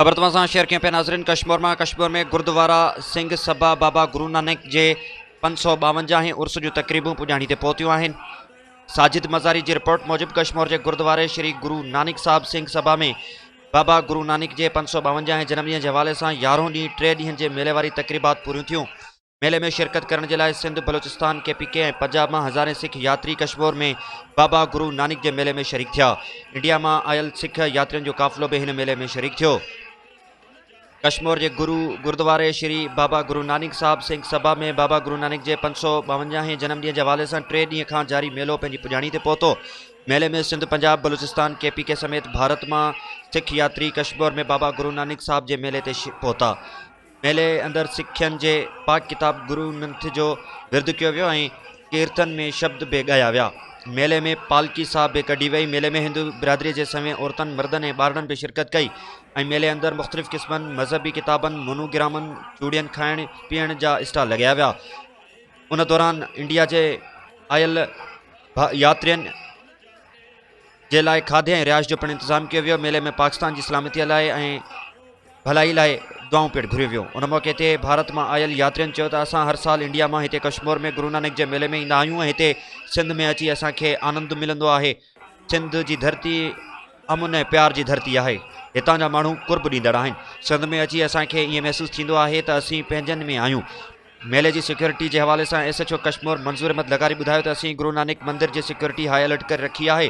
ख़बर तव्हां सां शेयर कयूं पिया नाज़रीन। कश्मीर में गुरुद्वारा सिंह सभा बाबा गुरु नानक जे 552 उर्स जूं तक़रीबूं पुॼाणी ते पहुतियूं आहिनि। साजिद मज़ारी जी रिपोर्ट मूजिब कश्मीर जे गुरुद्वारे श्री गुरु नानक साहिब सिंह सभा में बाबा गुरु नानक जे 552 जन्मॾींहं जे हवाले सां 11 ॾींहं 3 ॾींहंनि जे मेले वारी तक़रीबात पूरियूं थियूं। मेले में शिरकत करण जे लाइ सिंध, बलोचिस्तान, KPK ऐं पंजाब मां हज़ारें सिख यात्री कश्मीर में बाबा गुरु नानक जे मेले में शरीक थिया। इंडिया मां आयल सिख यात्रियुनि जो काफ़िलो बि हिन मेले में शरीक थियो। कश्मीर जे गुरुद्वारे श्री बाबा गुरु नानक साहिब सिंह सभा में बाबा गुरु नानक जे 552 जन्मॾींहं जे हवाले सां 3 ॾींहं खां जारी मेलो पंहिंजी पुॼाणी ते पहुतो। मेले में सिंध, पंजाब, बलूचिस्तान, KPK समेत भारत मां सिख यात्री कश्मीर में बाबा गुरु नानक साहिब जे मेले ते पहुता। मेले अंदर सिखियनि जे पाक किताब गुरु ग्रंथ जो विर्द कयो वियो ऐं कीर्तन में शब्द बि ॻाया विया। मेले में पालकी साहब बि कढी वई। मेले में हिंदू बिरादरी जे समेत औरतनि, मर्दनि ऐं ॿारनि बि शिरकत कई ऐं मेले अंदर मुख़्तलिफ़ क़िस्मनि मज़हबी किताबनि, मोनोग्रामनि, चूड़ियनि, खाइण पीअण जा स्टॉल लॻाया विया। उन दौरान इंडिया जे आयल यात्रियुनि जे लाइ खाधे ऐं रिहाइश जो पिणु इंतज़ाम कयो वियो। मेले में पाकिस्तान जी सलामतीअ लाइ ऐं भलाई लाइ दुआऊं पिणु घुरियो वियो। उन मौक़े ते भारत मां आयल यात्रियुनि चयो त असां हर साल इंडिया मां हिते कश्मीर में गुरु नानक जे मेले में ईंदा आहियूं ऐं हिते सिंध में अची असांखे आनंद मिलंदो आहे। सिंध जी धरती अमन ऐं प्यार जी धरती आहे। हितां जा माण्हू कुर्ब ॾींदड़ आहिनि। सिंध में अची असांखे ईअं महसूसु थींदो आहे त असीं पंहिंजनि में आहियूं। मेले जी सिक्योरिटी जे हवाले सां SHO कश्मीर मंज़ूर अहमद लगारी ॿुधायो त असीं गुरु नानक मंदिर जी सिक्योरिटी हाई अलर्ट करे रखी आहे।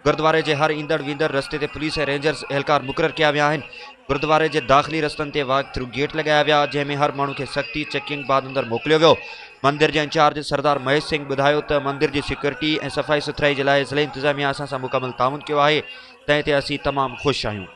गुरुद्वारे जे हर ईंदड़ वींदड़ रस्ते ते पुलिस ऐं रेंजर्स एहलकार मुक़ररु कया विया आहिनि। गुरुद्वारे जे दाख़िली रस्तनि ते वॉक थ्रू गेट लॻाया विया, जंहिंमें हर माण्हू खे सख़्ती चेकिंग बाद अंदरि मोकिलियो वियो। मंदिर जे इंचार्ज सरदार महेश सिंह ॿुधायो त मंदिर जी सिक्योरिटी ऐं सफ़ाई सुथराई जे लाइ ज़िले इंतिज़ामिया असां सां मुकमल ताउन कयो आहे। तंहिं ते असीं तमामु ख़ुशि आहियूं।